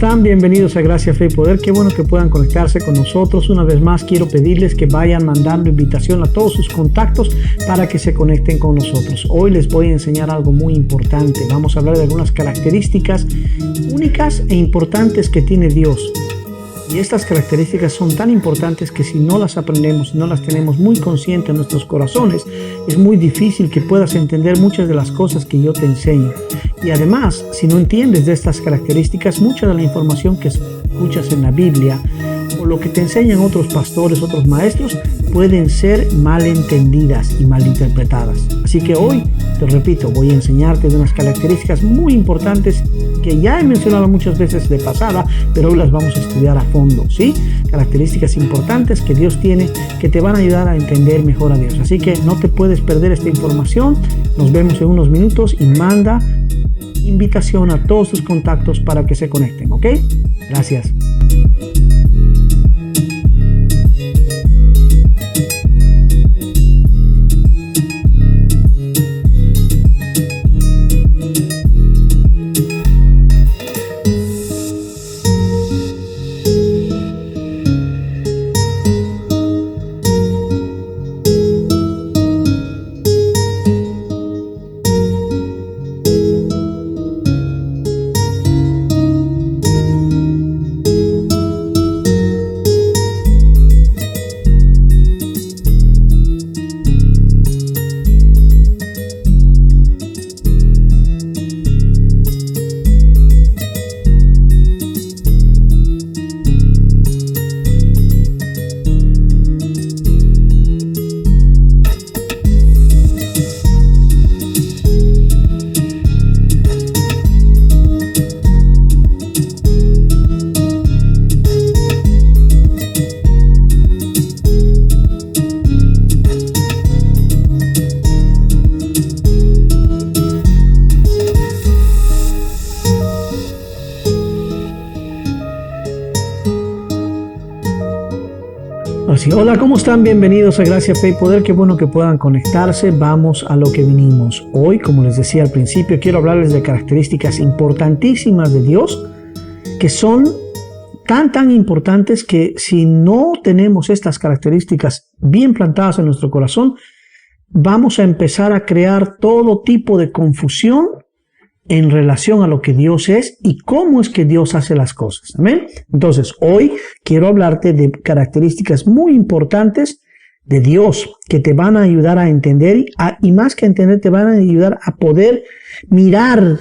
están? Bienvenidos a Gracia, Fe y Poder. Qué bueno que puedan conectarse con nosotros. Una vez más, quiero pedirles que vayan mandando invitación a todos sus contactos para que se conecten con nosotros. Hoy les voy a enseñar algo muy importante. Vamos a hablar de algunas características únicas e importantes que tiene Dios. Y estas características son tan importantes que si no las aprendemos, si no las tenemos muy conscientes en nuestros corazones, es muy difícil que puedas entender muchas de las cosas que yo te enseño. Y además, si no entiendes de estas características, mucha de la información que escuchas en la Biblia o lo que te enseñan otros pastores, otros maestros, pueden ser malentendidas y malinterpretadas. Así que hoy, te repito, voy a enseñarte de unas características muy importantes que ya he mencionado muchas veces de pasada, pero hoy las vamos a estudiar a fondo, ¿sí? Características importantes que Dios tiene que te van a ayudar a entender mejor a Dios. Así que no te puedes perder esta información. Nos vemos en unos minutos y manda invitación a todos tus contactos para que se conecten, ¿ok? Gracias. Hola, ¿cómo están? Bienvenidos a Gracia, Fe y Poder. Qué bueno que puedan conectarse. Vamos a lo que vinimos. Hoy, como les decía al principio, quiero hablarles de características importantísimas de Dios que son tan importantes que si no tenemos estas características bien plantadas en nuestro corazón, vamos a empezar a crear todo tipo de confusión en relación a lo que Dios es y cómo es que Dios hace las cosas. ¿Amén? Entonces, hoy quiero hablarte de características muy importantes de Dios que te van a ayudar a entender y más que entender, te van a ayudar a poder mirar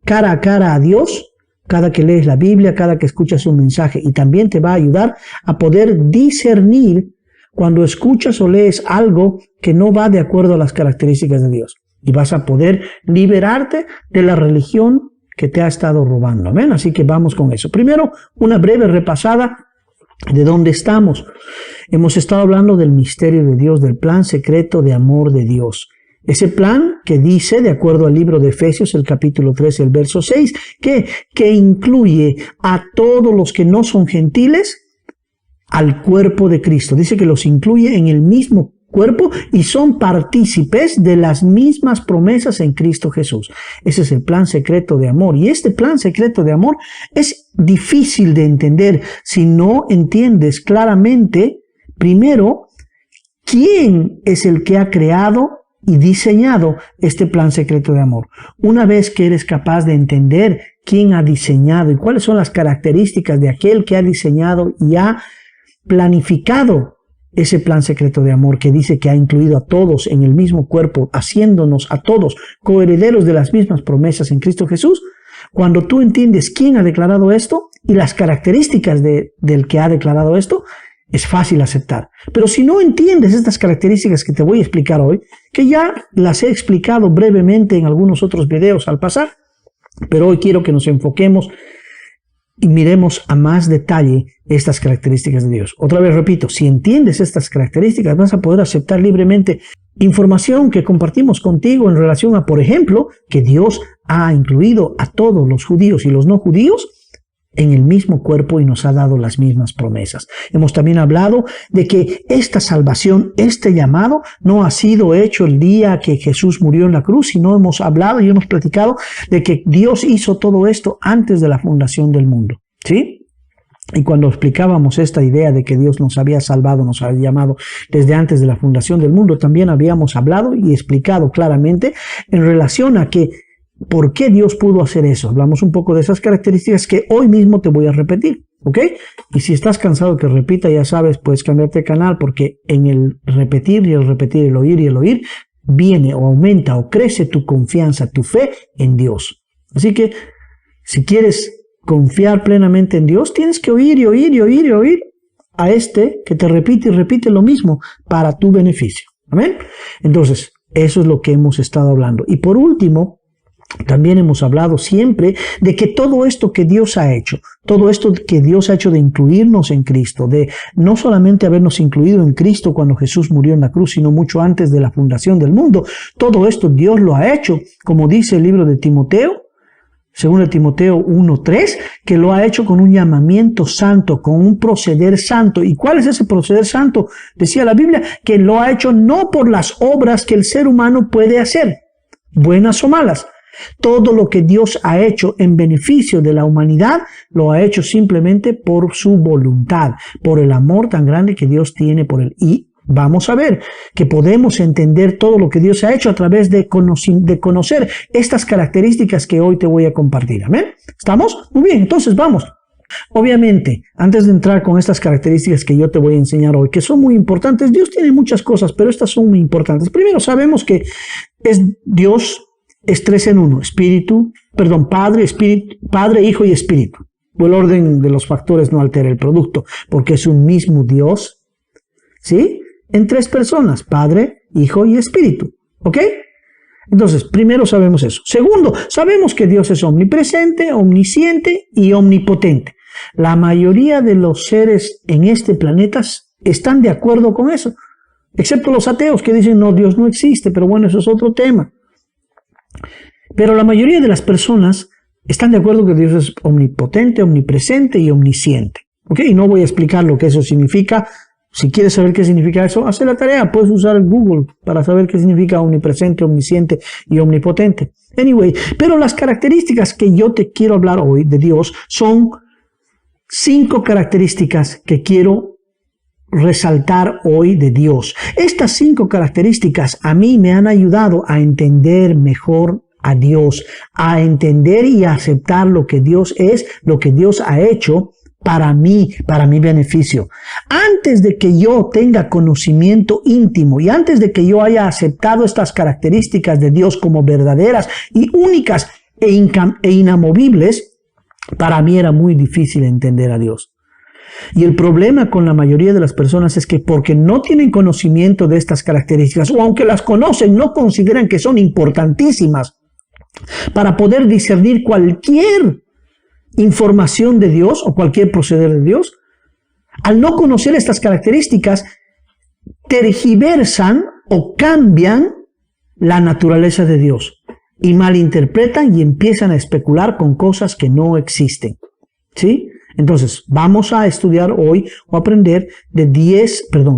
cara a cara a Dios cada que lees la Biblia, cada que escuchas un mensaje, y también te va a ayudar a poder discernir cuando escuchas o lees algo que no va de acuerdo a las características de Dios. Y vas a poder liberarte de la religión que te ha estado robando. ¿Ven? Así que vamos con eso. Primero, una breve repasada de dónde estamos. Hemos estado hablando del misterio de Dios, del plan secreto de amor de Dios. Ese plan que dice, de acuerdo al libro de Efesios, el capítulo 13, el verso 6, que incluye a todos los que no son gentiles al cuerpo de Cristo. Dice que los incluye en el mismo cuerpo y son partícipes de las mismas promesas en Cristo Jesús. Ese es el plan secreto de amor. Y este plan secreto de amor es difícil de entender si no entiendes claramente, primero, quién es el que ha creado y diseñado este plan secreto de amor. Una vez que eres capaz de entender quién ha diseñado y cuáles son las características de aquel que ha diseñado y ha planificado ese plan secreto de amor que dice que ha incluido a todos en el mismo cuerpo, haciéndonos a todos coherederos de las mismas promesas en Cristo Jesús, cuando tú entiendes quién ha declarado esto y las características del que ha declarado esto, es fácil aceptar. Pero si no entiendes estas características que te voy a explicar hoy, que ya las he explicado brevemente en algunos otros videos al pasar, pero hoy quiero que nos enfoquemos y miremos a más detalle estas características de Dios. Otra vez repito, si entiendes estas características, vas a poder aceptar libremente información que compartimos contigo en relación a, por ejemplo, que Dios ha incluido a todos los judíos y los no judíos en el mismo cuerpo y nos ha dado las mismas promesas. Hemos también hablado de que esta salvación, este llamado, no ha sido hecho el día que Jesús murió en la cruz, sino hemos hablado y hemos platicado de que Dios hizo todo esto antes de la fundación del mundo. ¿Sí? Y cuando explicábamos esta idea de que Dios nos había salvado, nos había llamado desde antes de la fundación del mundo, también habíamos hablado y explicado claramente en relación a que por qué Dios pudo hacer eso. Hablamos un poco de esas características que hoy mismo te voy a repetir, ¿ok? Y si estás cansado que repita, ya sabes, puedes cambiarte de canal, porque en el repetir y el repetir, el oír y el oír, viene o aumenta o crece tu confianza, tu fe en Dios. Así que si quieres confiar plenamente en Dios, tienes que oír y oír y oír y oír a este que te repite y repite lo mismo para tu beneficio. ¿Amén? Entonces, eso es lo que hemos estado hablando. Y por último, también hemos hablado siempre de que todo esto que Dios ha hecho, todo esto que Dios ha hecho de incluirnos en Cristo, de no solamente habernos incluido en Cristo cuando Jesús murió en la cruz, sino mucho antes de la fundación del mundo, todo esto Dios lo ha hecho, como dice el libro de Timoteo, según el Timoteo 1:3, que lo ha hecho con un llamamiento santo, con un proceder santo. ¿Y cuál es ese proceder santo? Decía la Biblia, que lo ha hecho no por las obras que el ser humano puede hacer, buenas o malas. Todo lo que Dios ha hecho en beneficio de la humanidad, lo ha hecho simplemente por su voluntad, por el amor tan grande que Dios tiene por él. Y vamos a ver que podemos entender todo lo que Dios ha hecho a través de conocer estas características que hoy te voy a compartir. ¿Amén? ¿Estamos? Muy bien, entonces vamos. Obviamente, antes de entrar con estas características que yo te voy a enseñar hoy, que son muy importantes, Dios tiene muchas cosas, pero estas son muy importantes. Primero, sabemos que Dios es 3 en 1, Padre, Hijo y Espíritu. El orden de los factores no altera el producto, porque es un mismo Dios, ¿sí? En 3 personas, Padre, Hijo y Espíritu. ¿Ok? Entonces, primero sabemos eso. Segundo, sabemos que Dios es omnipresente, omnisciente y omnipotente. La mayoría de los seres en este planeta están de acuerdo con eso, excepto los ateos que dicen, no, Dios no existe, pero bueno, eso es otro tema. Pero la mayoría de las personas están de acuerdo que Dios es omnipotente, omnipresente y omnisciente. ¿Ok? Y no voy a explicar lo que eso significa. Si quieres saber qué significa eso, haz la tarea. Puedes usar el Google para saber qué significa omnipresente, omnisciente y omnipotente. Anyway, pero las características que yo te quiero hablar hoy de Dios son 5 características que quiero resaltar hoy de Dios. Estas 5 características a mí me han ayudado a entender mejor a Dios, a entender y a aceptar lo que Dios es, lo que Dios ha hecho para mí, para mi beneficio. Antes de que yo tenga conocimiento íntimo y antes de que yo haya aceptado estas características de Dios como verdaderas y únicas e inamovibles, para mí era muy difícil entender a Dios. Y el problema con la mayoría de las personas es que porque no tienen conocimiento de estas características, o aunque las conocen, no consideran que son importantísimas para poder discernir cualquier información de Dios o cualquier proceder de Dios. Al no conocer estas características, tergiversan o cambian la naturaleza de Dios y malinterpretan y empiezan a especular con cosas que no existen. ¿Sí? Entonces, vamos a estudiar hoy o aprender de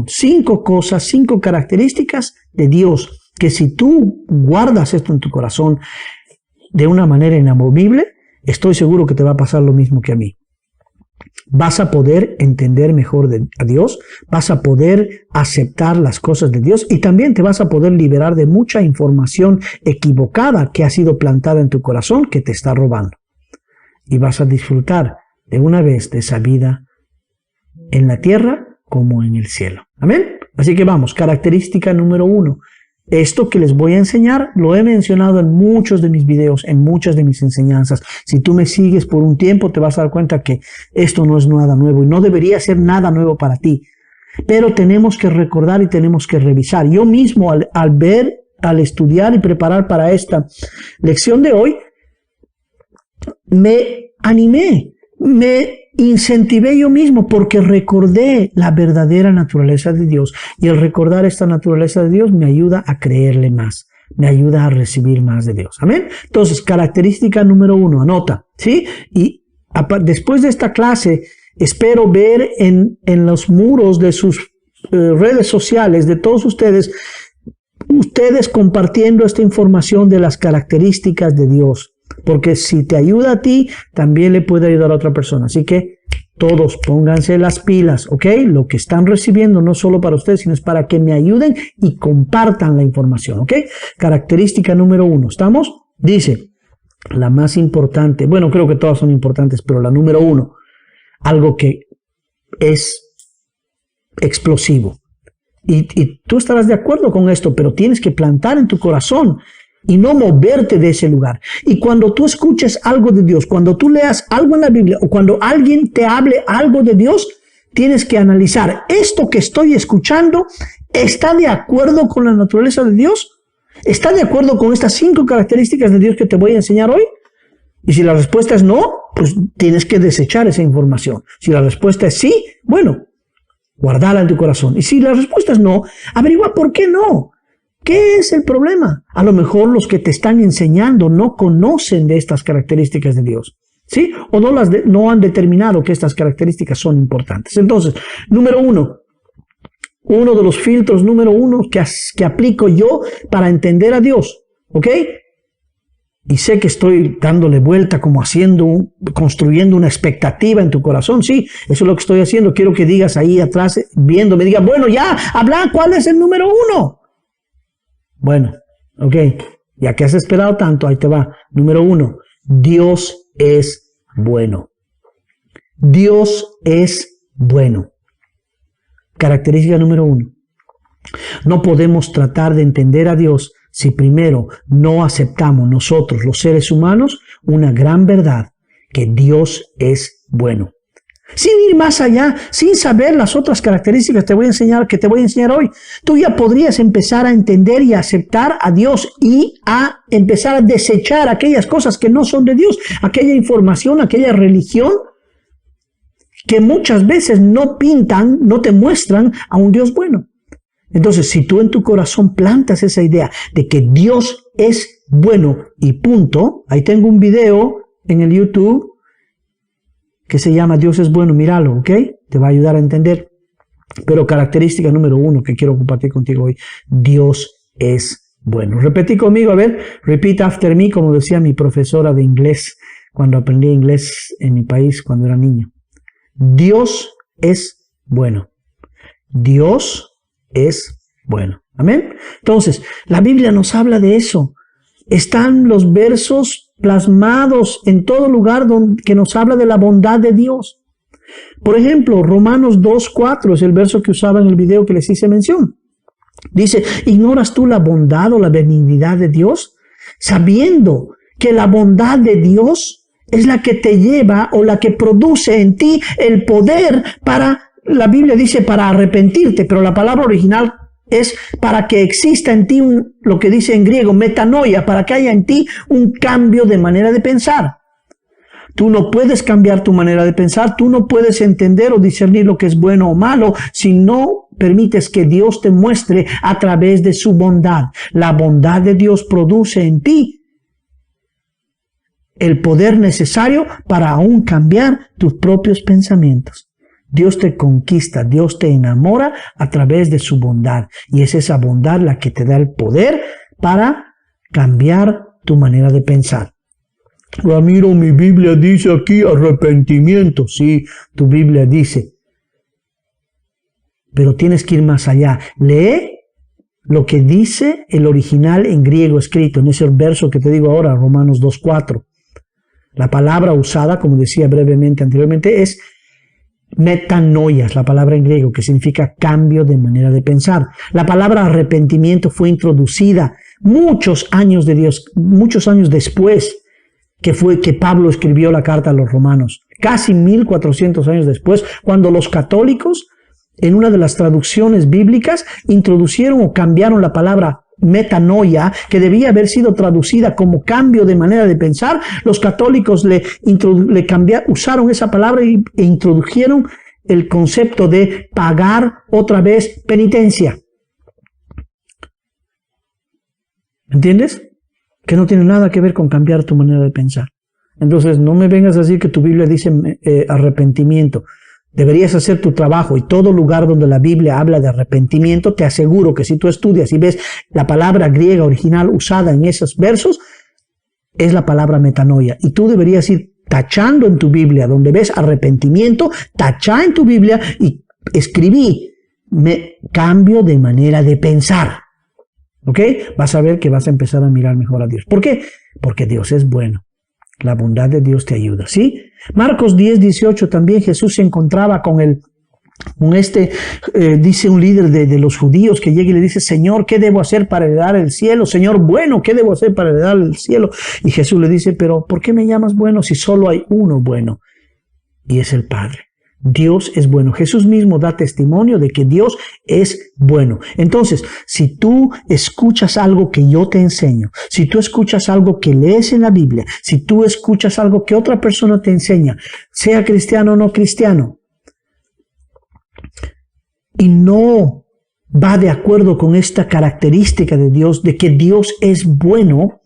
5 características de Dios, que si tú guardas esto en tu corazón de una manera inamovible, estoy seguro que te va a pasar lo mismo que a mí. Vas a poder entender mejor a Dios, vas a poder aceptar las cosas de Dios y también te vas a poder liberar de mucha información equivocada que ha sido plantada en tu corazón que te está robando. Y vas a disfrutar de una vez de esa vida en la tierra como en el cielo. Amén. Así que vamos, característica número 1. Esto que les voy a enseñar lo he mencionado en muchos de mis videos, en muchas de mis enseñanzas. Si tú me sigues por un tiempo, te vas a dar cuenta que esto no es nada nuevo y no debería ser nada nuevo para ti. Pero tenemos que recordar y tenemos que revisar. Yo mismo al estudiar y preparar para esta lección de hoy, me animé, me incentivé yo mismo porque recordé la verdadera naturaleza de Dios, y el recordar esta naturaleza de Dios me ayuda a creerle más, me ayuda a recibir más de Dios. Amén. Entonces, característica número 1, anota, ¿sí? Y después de esta clase, espero ver en los muros de sus redes sociales de todos ustedes compartiendo esta información de las características de Dios. porque si te ayuda a ti, también le puede ayudar a otra persona. Así que todos pónganse las pilas, ¿ok? Lo que están recibiendo no solo para ustedes, sino es para que me ayuden y compartan la información, ¿ok? Característica número 1, ¿estamos? Dice, la más importante, bueno, creo que todas son importantes, pero la número 1, algo que es explosivo. Y tú estarás de acuerdo con esto, pero tienes que plantar en tu corazón y no moverte de ese lugar. Y cuando tú escuches algo de Dios, cuando tú leas algo en la Biblia o cuando alguien te hable algo de Dios, tienes que analizar, ¿esto que estoy escuchando está de acuerdo con la naturaleza de Dios? ¿Está de acuerdo con estas 5 características de Dios que te voy a enseñar hoy? Y si la respuesta es no, pues tienes que desechar esa información. Si la respuesta es sí, bueno, guardala en tu corazón. Y si la respuesta es no, averigua por qué no. ¿Qué es el problema? A lo mejor los que te están enseñando no conocen de estas características de Dios, ¿sí? O no han determinado que estas características son importantes. Entonces, número 1, uno de los filtros número 1 que aplico yo para entender a Dios, ¿ok? Y sé que estoy dándole vuelta como construyendo una expectativa en tu corazón. Sí, eso es lo que estoy haciendo. Quiero que digas ahí atrás, viéndome, diga, bueno, ya, habla, ¿cuál es el número 1? Bueno, ok, ya que has esperado tanto, ahí te va. Número 1, Dios es bueno. Dios es bueno. Característica número 1. No podemos tratar de entender a Dios si primero no aceptamos nosotros, los seres humanos, una gran verdad, que Dios es bueno. Sin ir más allá, sin saber las otras características que te voy a enseñar hoy, tú ya podrías empezar a entender y a aceptar a Dios y a empezar a desechar aquellas cosas que no son de Dios, aquella información, aquella religión que muchas veces no pintan, no te muestran a un Dios bueno. Entonces, si tú en tu corazón plantas esa idea de que Dios es bueno y punto, ahí tengo un video en el YouTube que se llama Dios es bueno, míralo, ¿ok? Te va a ayudar a entender. Pero característica número 1 que quiero compartir contigo hoy, Dios es bueno. Repetí conmigo, a ver, repeat after me, como decía mi profesora de inglés cuando aprendí inglés en mi país cuando era niño. Dios es bueno. Dios es bueno. Amén. Entonces, la Biblia nos habla de eso. Están los versos plasmados en todo lugar que nos habla de la bondad de Dios. Por ejemplo, Romanos 2:4 es el verso que usaba en el video que les hice mención. Dice, ¿ignoras tú la bondad o la benignidad de Dios? Sabiendo que la bondad de Dios es la que te lleva o la que produce en ti el poder para, la Biblia dice para arrepentirte, pero la palabra original es para que exista en ti lo que dice en griego, metanoia, para que haya en ti un cambio de manera de pensar. Tú no puedes cambiar tu manera de pensar, tú no puedes entender o discernir lo que es bueno o malo si no permites que Dios te muestre a través de su bondad. La bondad de Dios produce en ti el poder necesario para aún cambiar tus propios pensamientos. Dios te conquista, Dios te enamora a través de su bondad. Y es esa bondad la que te da el poder para cambiar tu manera de pensar. Ramiro, mi Biblia dice aquí arrepentimiento. Sí, tu Biblia dice. Pero tienes que ir más allá. Lee lo que dice el original en griego escrito, en ese verso que te digo ahora, Romanos 2:4. La palabra usada, como decía brevemente anteriormente, es metanoia, es la palabra en griego, que significa cambio de manera de pensar. La palabra arrepentimiento fue introducida muchos años después que Pablo escribió la carta a los romanos. Casi 1400 años después, cuando los católicos, en una de las traducciones bíblicas, introducieron o cambiaron la palabra metanoia, que debía haber sido traducida como cambio de manera de pensar. Los católicos usaron esa palabra e introdujeron el concepto de pagar otra vez penitencia. ¿Entiendes? Que no tiene nada que ver con cambiar tu manera de pensar. Entonces, no me vengas a decir que tu Biblia dice arrepentimiento. Deberías hacer tu trabajo, y todo lugar donde la Biblia habla de arrepentimiento, te aseguro que si tú estudias y ves la palabra griega original usada en esos versos, es la palabra metanoia. Y tú deberías ir tachando en tu Biblia, donde ves arrepentimiento, tachá en tu Biblia y escribí, me cambio de manera de pensar. ¿Ok? Vas a ver que vas a empezar a mirar mejor a Dios. ¿Por qué? Porque Dios es bueno. La bondad de Dios te ayuda, ¿sí? Marcos 10:18 también Jesús se encontraba dice un líder de los judíos que llega y le dice, Señor, ¿qué debo hacer para heredar el cielo? Señor, bueno, ¿qué debo hacer para heredar el cielo? Y Jesús le dice, pero ¿por qué me llamas bueno si solo hay uno bueno? Y es el Padre. Dios es bueno. Jesús mismo da testimonio de que Dios es bueno. Entonces, si tú escuchas algo que yo te enseño, si tú escuchas algo que lees en la Biblia, si tú escuchas algo que otra persona te enseña, sea cristiano o no cristiano, y no va de acuerdo con esta característica de Dios, de que Dios es bueno,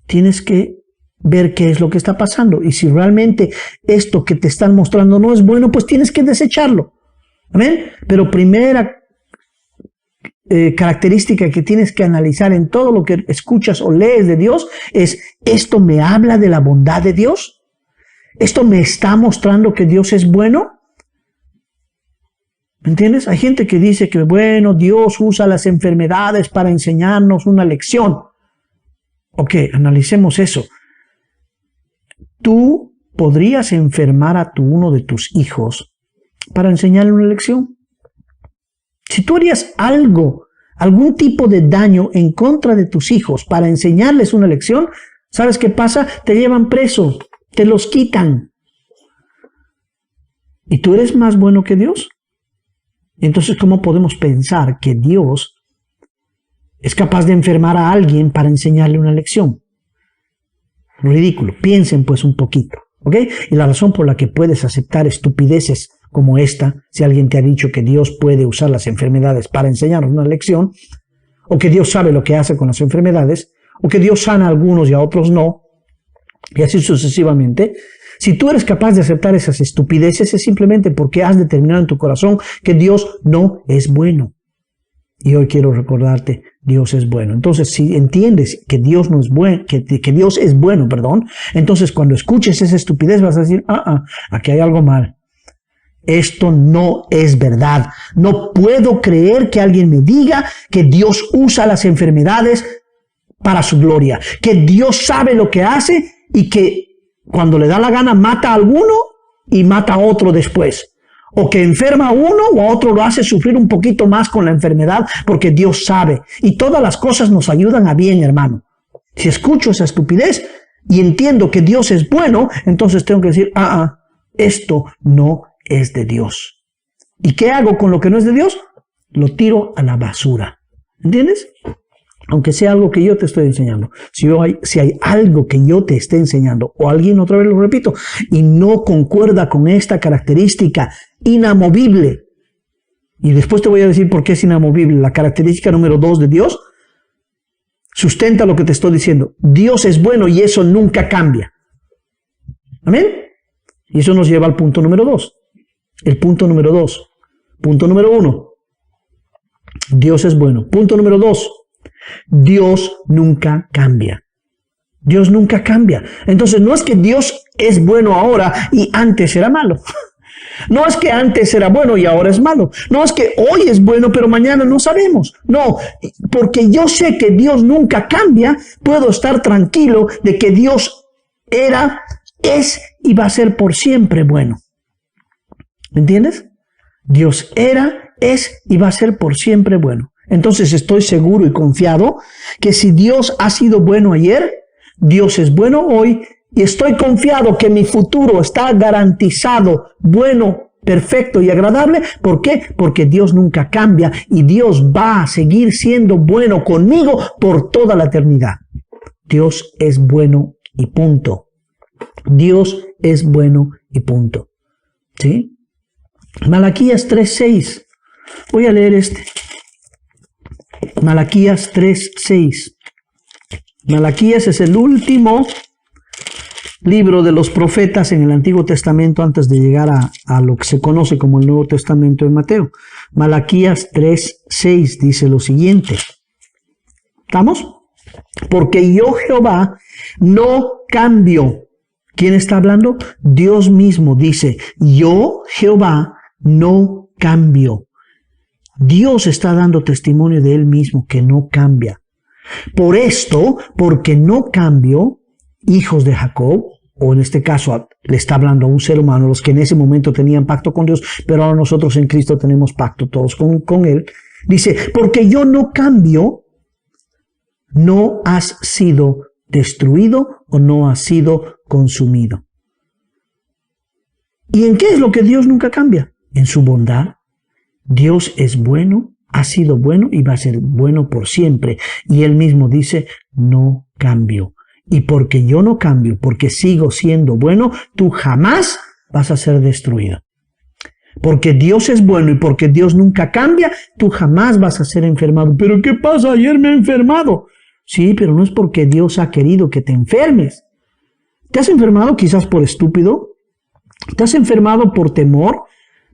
tienes que ver qué es lo que está pasando. Y si realmente esto que te están mostrando no es bueno, pues tienes que desecharlo. ¿Amén? Pero primera característica que tienes que analizar en todo lo que escuchas o lees de Dios es, ¿esto me habla de la bondad de Dios? ¿Esto me está mostrando que Dios es bueno? ¿Me entiendes? Hay gente que dice que, bueno, Dios usa las enfermedades para enseñarnos una lección. Ok, analicemos eso. Tú podrías enfermar a uno de tus hijos para enseñarle una lección. Si tú harías algún tipo de daño en contra de tus hijos para enseñarles una lección, ¿sabes qué pasa? Te llevan preso, te los quitan. ¿Y tú eres más bueno que Dios? Entonces, ¿cómo podemos pensar que Dios es capaz de enfermar a alguien para enseñarle una lección? Ridículo. Piensen pues un poquito, ¿ok? Y la razón por la que puedes aceptar estupideces como esta, si alguien te ha dicho que Dios puede usar las enfermedades para enseñarnos una lección, o que Dios sabe lo que hace con las enfermedades, o que Dios sana a algunos y a otros no, y así sucesivamente. Si tú eres capaz de aceptar esas estupideces, es simplemente porque has determinado en tu corazón que Dios no es bueno. Y hoy quiero recordarte, Dios es bueno. Entonces, si entiendes que Dios no es bueno, que Dios es bueno, entonces cuando escuches esa estupidez vas a decir, aquí hay algo mal. Esto no es verdad. No puedo creer que alguien me diga que Dios usa las enfermedades para su gloria, que Dios sabe lo que hace y que cuando le da la gana mata a alguno y mata a otro después. O que enferma a uno o a otro lo hace sufrir un poquito más con la enfermedad porque Dios sabe. Y todas las cosas nos ayudan a bien, hermano. Si escucho esa estupidez y entiendo que Dios es bueno, entonces tengo que decir, esto no es de Dios. ¿Y qué hago con lo que no es de Dios? Lo tiro a la basura. ¿Entiendes? Aunque sea algo que yo te estoy enseñando. Si hay algo que yo te esté enseñando, o alguien, otra vez lo repito, y no concuerda con esta característica inamovible, y después te voy a decir por qué es inamovible, la característica número 2 de Dios, sustenta lo que te estoy diciendo. Dios es bueno y eso nunca cambia. ¿Amén? Y eso nos lleva al punto número 2. El punto número 2. Punto número 1. Dios es bueno. Punto número 2. Dios nunca cambia. Dios nunca cambia. Entonces no es que Dios es bueno ahora y antes era malo. No es que antes era bueno y ahora es malo. No es que hoy es bueno pero mañana no sabemos. No, porque yo sé que Dios nunca cambia, puedo estar tranquilo de que Dios era, es y va a ser por siempre bueno. ¿Me entiendes? Dios era, es y va a ser por siempre bueno. Entonces estoy seguro y confiado que si Dios ha sido bueno ayer, Dios es bueno hoy, y estoy confiado que mi futuro está garantizado, bueno, perfecto y agradable. ¿Por qué? Porque Dios nunca cambia y Dios va a seguir siendo bueno conmigo por toda la eternidad. Dios es bueno y punto. Dios es bueno y punto. ¿Sí? Malaquías 3:6. Voy a leer este. Malaquías 3:6. Malaquías es el último libro de los profetas en el Antiguo Testamento antes de llegar a lo que se conoce como el Nuevo Testamento de Mateo. Malaquías 3:6 dice lo siguiente. ¿Estamos? porque yo Jehová no cambio. ¿Quién está hablando? Dios mismo dice, yo Jehová no cambio. Dios está dando testimonio de Él mismo que no cambia. Por esto, porque no cambio, hijos de Jacob, o en este caso le está hablando a un ser humano, los que en ese momento tenían pacto con Dios, pero ahora nosotros en Cristo tenemos pacto todos con Él. Dice, porque yo no cambio, no has sido destruido o no has sido consumido. ¿Y en qué es lo que Dios nunca cambia? En su bondad. Dios es bueno, ha sido bueno y va a ser bueno por siempre. Y Él mismo dice, no cambio. Y porque yo no cambio, porque sigo siendo bueno, tú jamás vas a ser destruido. Porque Dios es bueno y porque Dios nunca cambia, tú jamás vas a ser enfermado. ¿Pero qué pasa? Ayer me he enfermado. Sí, pero no es porque Dios ha querido que te enfermes. ¿Te has enfermado quizás por estúpido? ¿Te has enfermado por temor?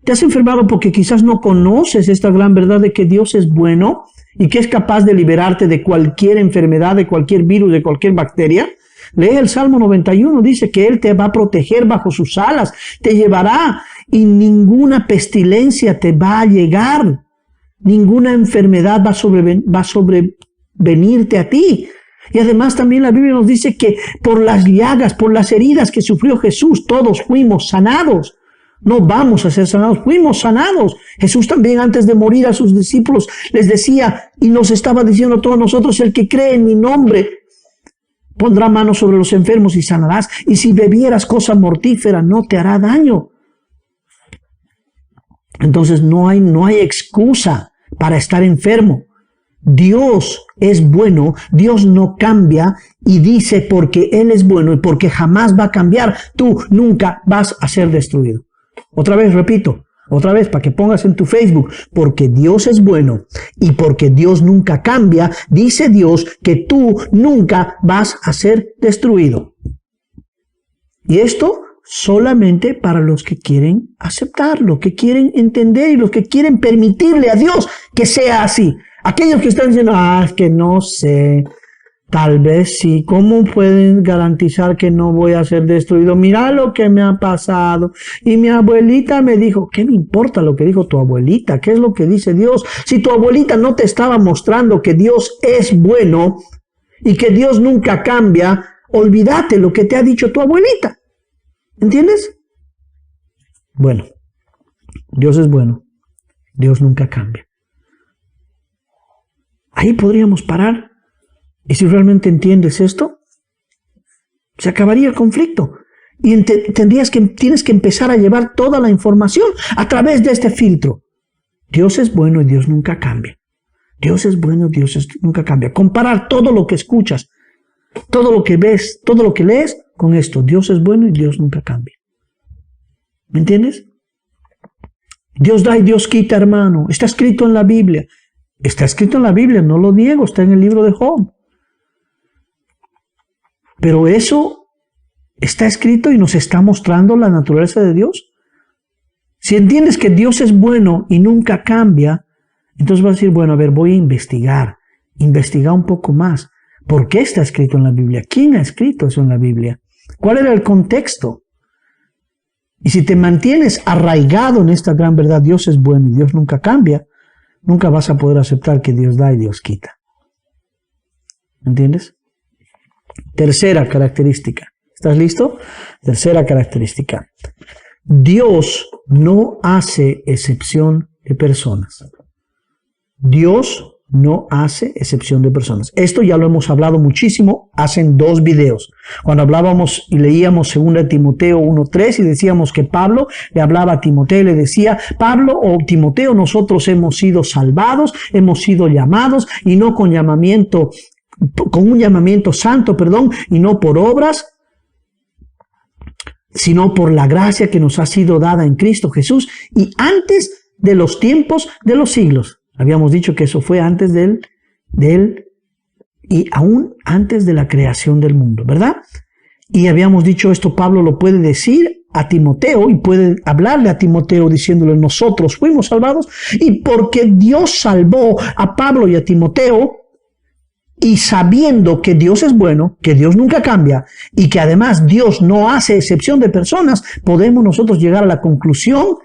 ¿Te has enfermado porque quizás no conoces esta gran verdad de que Dios es bueno y que es capaz de liberarte de cualquier enfermedad, de cualquier virus, de cualquier bacteria? Lee el Salmo 91, dice que Él te va a proteger bajo sus alas, te llevará y ninguna pestilencia te va a llegar, ninguna enfermedad va a sobrevenirte a ti. Y además también la Biblia nos dice que por las llagas, por las heridas que sufrió Jesús, todos fuimos sanados. No vamos a ser sanados, fuimos sanados. Jesús también antes de morir a sus discípulos les decía y nos estaba diciendo a todos nosotros, el que cree en mi nombre pondrá manos sobre los enfermos y sanarás. Y si bebieras cosa mortífera no te hará daño. Entonces no hay excusa para estar enfermo. Dios es bueno, Dios no cambia y dice porque Él es bueno y porque jamás va a cambiar, tú nunca vas a ser destruido. Otra vez, repito, otra vez para que pongas en tu Facebook, porque Dios es bueno y porque Dios nunca cambia, dice Dios que tú nunca vas a ser destruido. Y esto solamente para los que quieren aceptarlo, que quieren entender y los que quieren permitirle a Dios que sea así. Aquellos que están diciendo, es que no sé, tal vez sí, ¿cómo pueden garantizar que no voy a ser destruido? Mira lo que me ha pasado. Y mi abuelita me dijo, ¿qué me importa lo que dijo tu abuelita? ¿Qué es lo que dice Dios? Si tu abuelita no te estaba mostrando que Dios es bueno y que Dios nunca cambia, olvídate lo que te ha dicho tu abuelita. ¿Entiendes? Bueno, Dios es bueno, Dios nunca cambia. Ahí podríamos parar. Y si realmente entiendes esto, se acabaría el conflicto. Y tienes que empezar a llevar toda la información a través de este filtro. Dios es bueno y Dios nunca cambia. Dios es bueno y Dios nunca cambia. Comparar todo lo que escuchas, todo lo que ves, todo lo que lees con esto. Dios es bueno y Dios nunca cambia. ¿Me entiendes? Dios da y Dios quita, hermano. Está escrito en la Biblia. Está escrito en la Biblia, no lo niego, está en el libro de Job. Pero eso está escrito y nos está mostrando la naturaleza de Dios. Si entiendes que Dios es bueno y nunca cambia, entonces vas a decir, bueno, a ver, voy a investigar un poco más. ¿Por qué está escrito en la Biblia? ¿Quién ha escrito eso en la Biblia? ¿Cuál era el contexto? Y si te mantienes arraigado en esta gran verdad, Dios es bueno y Dios nunca cambia, nunca vas a poder aceptar que Dios da y Dios quita. ¿Entiendes? Tercera característica. ¿Estás listo? Tercera característica. Dios no hace excepción de personas. Dios no hace excepción de personas. Esto ya lo hemos hablado muchísimo hace 2 videos. Cuando hablábamos y leíamos 2 Timoteo 1:3 y decíamos que Pablo le hablaba a Timoteo y le decía, Pablo o Timoteo, nosotros hemos sido salvados, hemos sido llamados y no con un llamamiento santo, y no por obras, sino por la gracia que nos ha sido dada en Cristo Jesús y antes de los tiempos de los siglos. Habíamos dicho que eso fue antes de él y aún antes de la creación del mundo, ¿verdad? Y habíamos dicho esto, Pablo lo puede decir a Timoteo y puede hablarle a Timoteo diciéndole, nosotros fuimos salvados y porque Dios salvó a Pablo y a Timoteo Y sabiendo que Dios es bueno, que Dios nunca cambia y que además Dios no hace excepción de personas, podemos nosotros llegar a la conclusión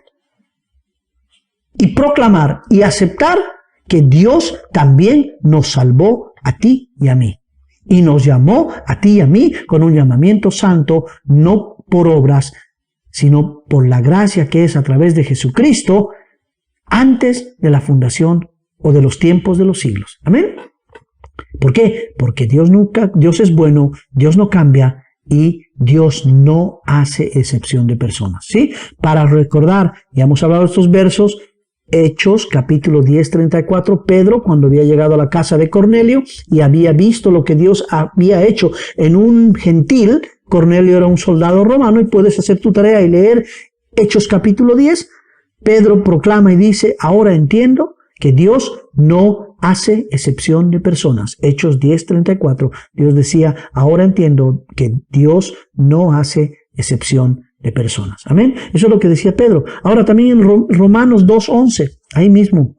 y proclamar y aceptar que Dios también nos salvó a ti y a mí. Y nos llamó a ti y a mí con un llamamiento santo, no por obras, sino por la gracia que es a través de Jesucristo antes de la fundación o de los tiempos de los siglos. Amén. ¿Por qué? Porque Dios es bueno, Dios no cambia y Dios no hace excepción de personas. ¿Sí? Para recordar, ya hemos hablado de estos versos, Hechos, capítulo 10, 34, Pedro, cuando había llegado a la casa de Cornelio y había visto lo que Dios había hecho en un gentil. Cornelio era un soldado romano, y puedes hacer tu tarea y leer Hechos capítulo 10. Pedro proclama y dice: ahora entiendo que Dios no hace excepción de personas. Hechos 10, 34. Dios decía: ahora entiendo que Dios no hace excepción de personas. Amén. Eso es lo que decía Pedro. Ahora también en Romanos 2:11, ahí mismo,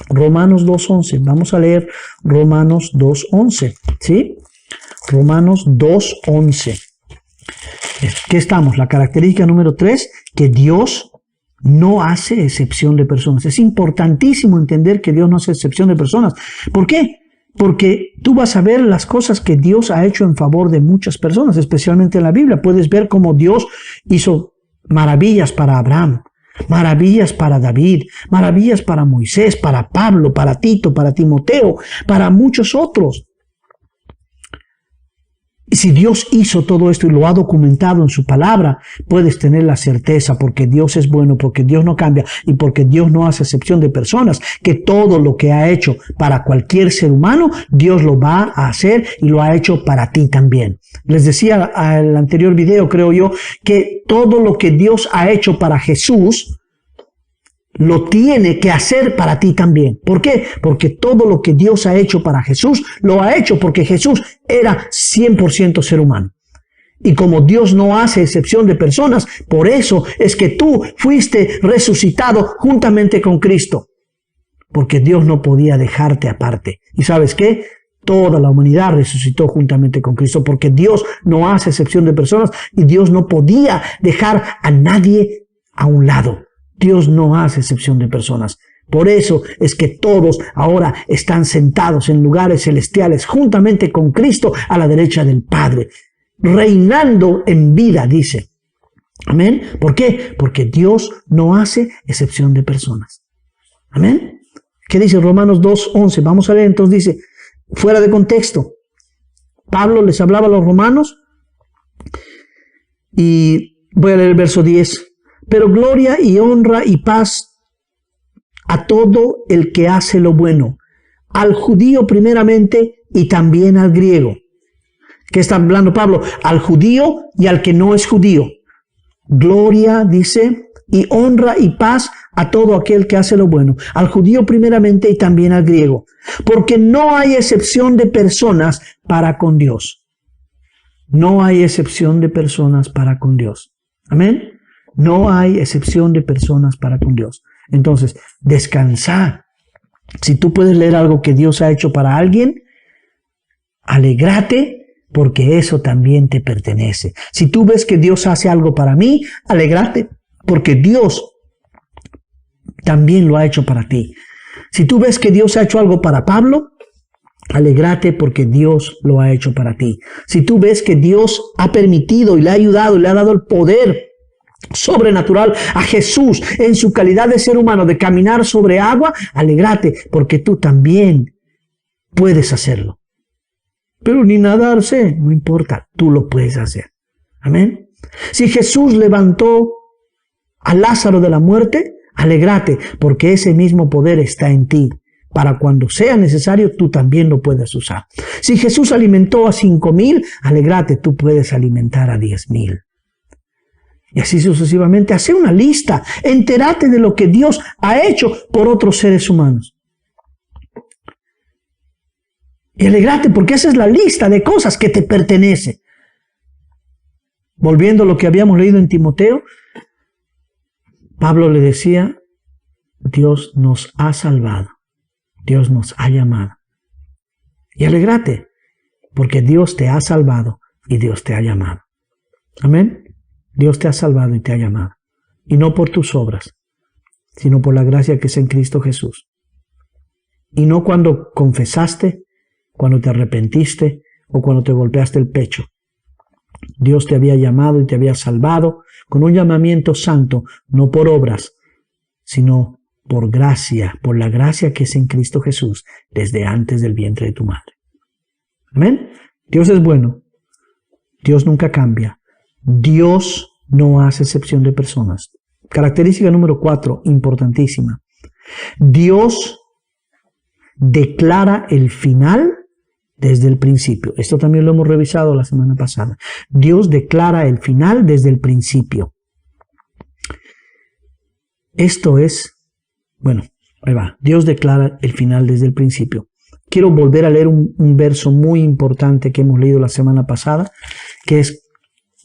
Romanos 2:11, vamos a leer Romanos 2:11, ¿sí? Romanos 2:11. ¿Qué estamos? La característica número 3, que Dios no hace excepción de personas. Es importantísimo entender que Dios no hace excepción de personas. ¿Por qué? Porque tú vas a ver las cosas que Dios ha hecho en favor de muchas personas, especialmente en la Biblia. Puedes ver cómo Dios hizo maravillas para Abraham, maravillas para David, maravillas para Moisés, para Pablo, para Tito, para Timoteo, para muchos otros. Y si Dios hizo todo esto y lo ha documentado en su palabra, puedes tener la certeza, porque Dios es bueno, porque Dios no cambia y porque Dios no hace excepción de personas, que todo lo que ha hecho para cualquier ser humano, Dios lo va a hacer y lo ha hecho para ti también. Les decía al anterior video, creo yo, que todo lo que Dios ha hecho para Jesús, lo tiene que hacer para ti también. ¿Por qué? Porque todo lo que Dios ha hecho para Jesús, lo ha hecho porque Jesús era 100% ser humano. Y como Dios no hace excepción de personas, por eso es que tú fuiste resucitado juntamente con Cristo. Porque Dios no podía dejarte aparte. ¿Y sabes qué? Toda la humanidad resucitó juntamente con Cristo, porque Dios no hace excepción de personas y Dios no podía dejar a nadie a un lado. Dios no hace excepción de personas. Por eso es que todos ahora están sentados en lugares celestiales juntamente con Cristo a la derecha del Padre, reinando en vida, dice. Amén. ¿Por qué? Porque Dios no hace excepción de personas. Amén. ¿Qué dice Romanos 2:11? Vamos a leer. Entonces dice, fuera de contexto, Pablo les hablaba a los romanos y voy a leer el verso 10. Pero gloria y honra y paz a todo el que hace lo bueno, al judío primeramente y también al griego. ¿Qué está hablando Pablo? Al judío y al que no es judío. Gloria, dice, y honra y paz a todo aquel que hace lo bueno, al judío primeramente y también al griego. Porque no hay excepción de personas para con Dios. No hay excepción de personas para con Dios. Amén. No hay excepción de personas para con Dios. Entonces, descansa. Si tú puedes leer algo que Dios ha hecho para alguien, alégrate, porque eso también te pertenece. Si tú ves que Dios hace algo para mí, alégrate, porque Dios también lo ha hecho para ti. Si tú ves que Dios ha hecho algo para Pablo, alégrate, porque Dios lo ha hecho para ti. Si tú ves que Dios ha permitido y le ha ayudado y le ha dado el poder sobrenatural a Jesús en su calidad de ser humano de caminar sobre agua, alégrate, porque tú también puedes hacerlo. Pero ni nadarse, no importa, tú lo puedes hacer. Amén. Si Jesús levantó a Lázaro de la muerte, alégrate, porque ese mismo poder está en ti. Para cuando sea necesario, tú también lo puedes usar. Si Jesús alimentó a 5,000, alégrate, tú puedes alimentar a 10,000. Y así sucesivamente, hace una lista, entérate de lo que Dios ha hecho por otros seres humanos. Y alégrate, porque esa es la lista de cosas que te pertenece. Volviendo a lo que habíamos leído en Timoteo, Pablo le decía, Dios nos ha salvado, Dios nos ha llamado. Y alégrate, porque Dios te ha salvado y Dios te ha llamado. Amén. Dios te ha salvado y te ha llamado. Y no por tus obras, sino por la gracia que es en Cristo Jesús. Y no cuando confesaste, cuando te arrepentiste o cuando te golpeaste el pecho. Dios te había llamado y te había salvado con un llamamiento santo, no por obras, sino por gracia, por la gracia que es en Cristo Jesús desde antes del vientre de tu madre. Amén. Dios es bueno. Dios nunca cambia. Dios no hace excepción de personas. Característica número 4, importantísima. Dios declara el final desde el principio. Esto también lo hemos revisado la semana pasada. Dios declara el final desde el principio. Esto es, bueno, ahí va. Dios declara el final desde el principio. Quiero volver a leer un verso muy importante que hemos leído la semana pasada, que es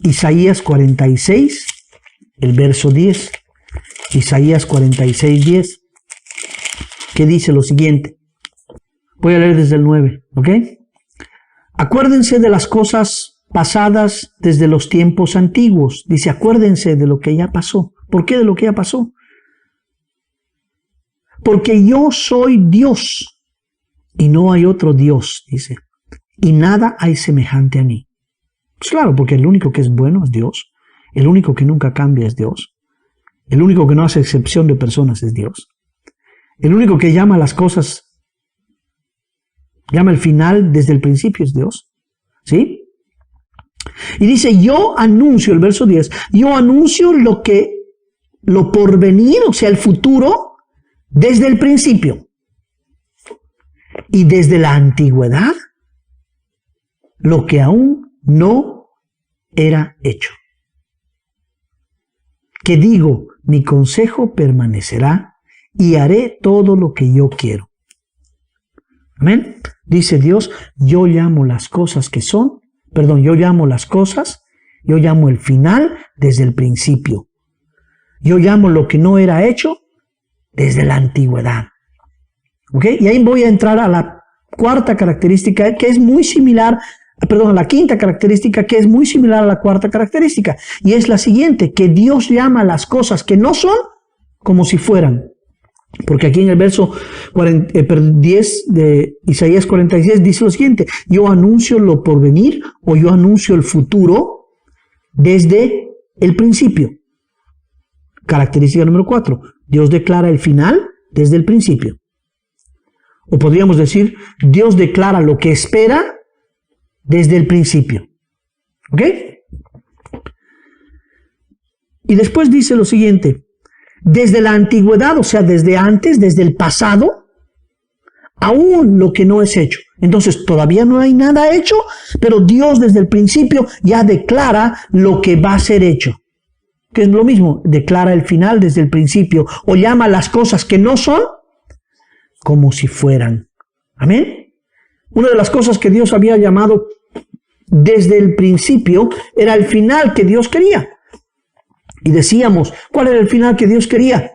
Isaías 46, el verso 10. Isaías 46, 10, que dice lo siguiente. Voy a leer desde el 9, ¿ok? Acuérdense de las cosas pasadas desde los tiempos antiguos. Dice, acuérdense de lo que ya pasó. ¿Por qué de lo que ya pasó? Porque yo soy Dios y no hay otro Dios, dice. Y nada hay semejante a mí. Pues claro, porque el único que es bueno es Dios. El único que nunca cambia es Dios. El único que no hace excepción de personas es Dios. El único que llama las cosas, llama el final desde el principio es Dios. ¿Sí? Y dice, yo anuncio, el verso 10, yo anuncio lo porvenir, o sea, el futuro, desde el principio. Y desde la antigüedad, lo que aún no era hecho. Que digo, mi consejo permanecerá y haré todo lo que yo quiero. Amén. Dice Dios, yo llamo las cosas que son, yo llamo el final desde el principio. Yo llamo lo que no era hecho desde la antigüedad. ¿Ok? Y ahí voy a entrar a la cuarta característica que es muy similar, a la quinta característica que es muy similar a la cuarta característica. Y es la siguiente, que Dios llama las cosas que no son como si fueran. Porque aquí en el verso 10 de Isaías 46 dice lo siguiente, yo anuncio lo porvenir o yo anuncio el futuro desde el principio. Característica número 4, Dios declara el final desde el principio. O podríamos decir, Dios declara lo que espera desde el principio. ¿Ok? Y después dice lo siguiente, desde la antigüedad, o sea, desde antes, desde el pasado, aún lo que no es hecho. Entonces, todavía no hay nada hecho, pero Dios desde el principio ya declara lo que va a ser hecho. Que es lo mismo, declara el final desde el principio, o llama las cosas que no son como si fueran. Amén. Una de las cosas que Dios había llamado desde el principio era el final que Dios quería. Y decíamos, ¿cuál era el final que Dios quería?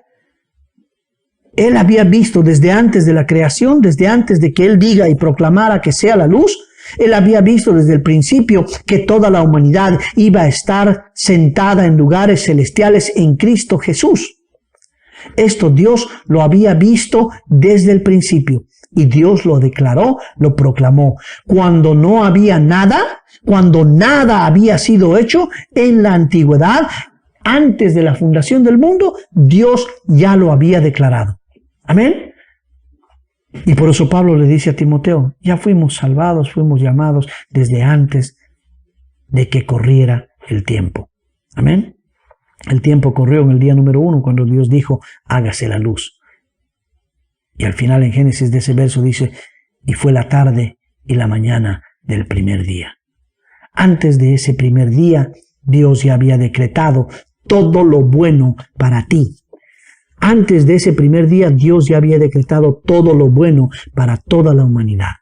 Él había visto desde antes de la creación, desde antes de que Él diga y proclamara que sea la luz, Él había visto desde el principio que toda la humanidad iba a estar sentada en lugares celestiales en Cristo Jesús. Esto Dios lo había visto desde el principio y Dios lo declaró, lo proclamó. Cuando no había nada, cuando nada había sido hecho en la antigüedad, antes de la fundación del mundo, Dios ya lo había declarado. Amén. Y por eso Pablo le dice a Timoteo, ya fuimos salvados, fuimos llamados desde antes de que corriera el tiempo. Amén. El tiempo corrió en el día número 1 cuando Dios dijo, hágase la luz. Y al final en Génesis de ese verso dice, y fue la tarde y la mañana del primer día. Antes de ese primer día, Dios ya había decretado todo lo bueno para ti. Antes de ese primer día, Dios ya había decretado todo lo bueno para toda la humanidad.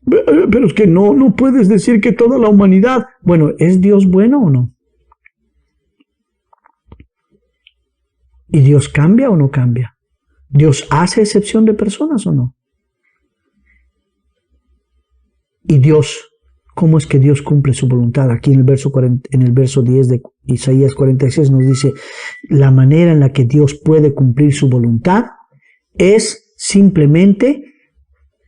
Pero es que no puedes decir que toda la humanidad... Bueno, ¿es Dios bueno o no? ¿Y Dios cambia o no cambia? ¿Dios hace excepción de personas o no? Y Dios, ¿cómo es que Dios cumple su voluntad? Aquí en el verso 10 de Isaías 46 nos dice, la manera en la que Dios puede cumplir su voluntad es simplemente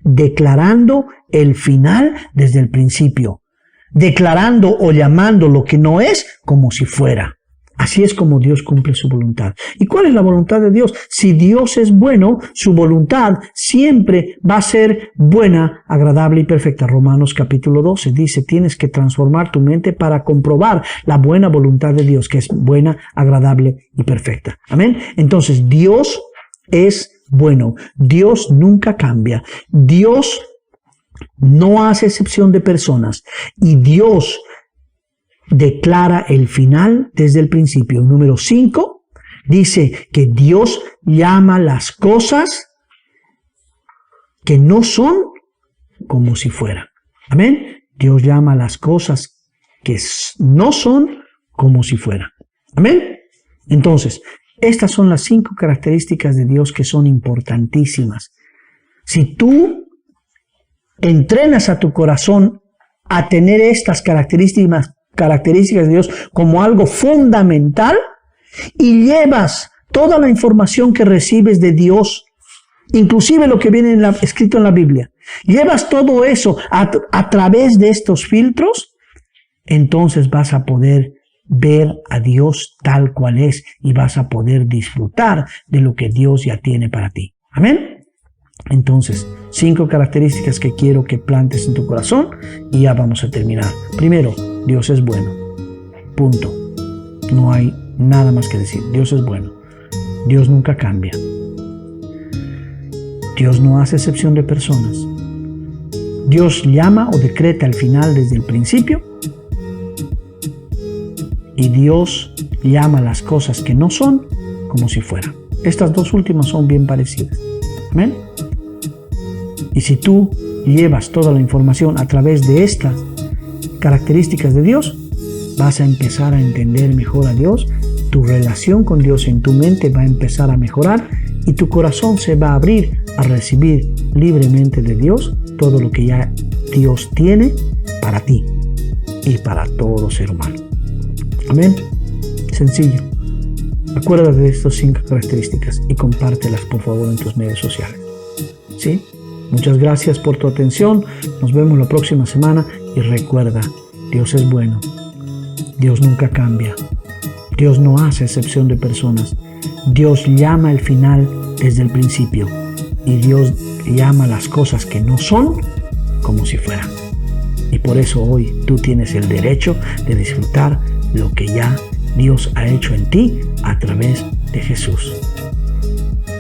declarando el final desde el principio, declarando o llamando lo que no es como si fuera. Así es como Dios cumple su voluntad. ¿Y cuál es la voluntad de Dios? Si Dios es bueno, su voluntad siempre va a ser buena, agradable y perfecta. Romanos capítulo 12 dice, tienes que transformar tu mente para comprobar la buena voluntad de Dios, que es buena, agradable y perfecta. Amén. Entonces, Dios es bueno. Dios nunca cambia. Dios no hace excepción de personas. Y Dios declara el final desde el principio. Número 5 dice que Dios llama las cosas que no son como si fueran. Amén. Dios llama las cosas que no son como si fueran. Amén. Entonces, estas son las 5 características de Dios que son importantísimas. Si tú entrenas a tu corazón a tener estas características de Dios como algo fundamental y llevas toda la información que recibes de Dios, inclusive lo que viene escrito en la Biblia, llevas todo eso a través de estos filtros, entonces vas a poder ver a Dios tal cual es y vas a poder disfrutar de lo que Dios ya tiene para ti. Amén. Entonces, 5 características que quiero que plantes en tu corazón y ya vamos a terminar. Primero, Dios es bueno. Punto. No hay nada más que decir. Dios es bueno. Dios nunca cambia. Dios no hace excepción de personas. Dios llama o decreta el final desde el principio. Y Dios llama las cosas que no son como si fueran. Estas 2 últimas son bien parecidas. Amén. Y si tú llevas toda la información a través de estas características de Dios, vas a empezar a entender mejor a Dios, tu relación con Dios en tu mente va a empezar a mejorar y tu corazón se va a abrir a recibir libremente de Dios todo lo que ya Dios tiene para ti y para todo ser humano. Amén. Sencillo. Acuérdate de estas 5 características y compártelas por favor en tus medios sociales. ¿Sí? Muchas gracias por tu atención. Nos vemos la próxima semana y recuerda, Dios es bueno. Dios nunca cambia. Dios no hace excepción de personas. Dios llama el final desde el principio y Dios llama las cosas que no son como si fueran. Y por eso hoy tú tienes el derecho de disfrutar lo que ya Dios ha hecho en ti a través de Jesús.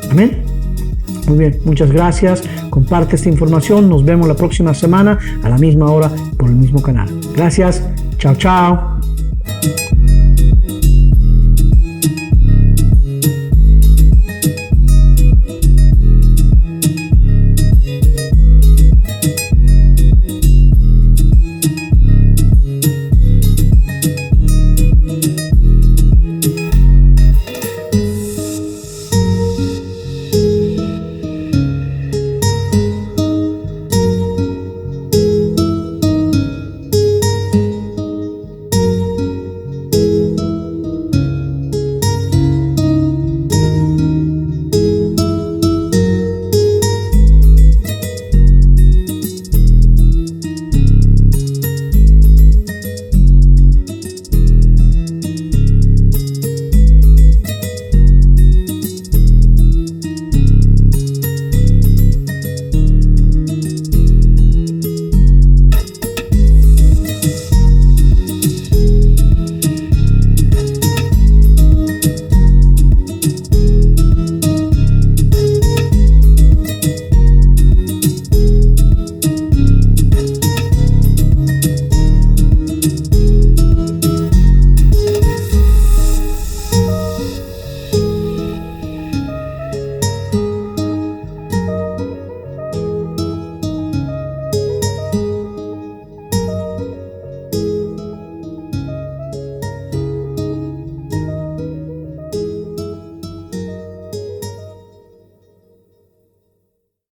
Amén. Muy bien, muchas gracias. Comparte esta información. Nos vemos la próxima semana a la misma hora por el mismo canal. Gracias. Chao, chao.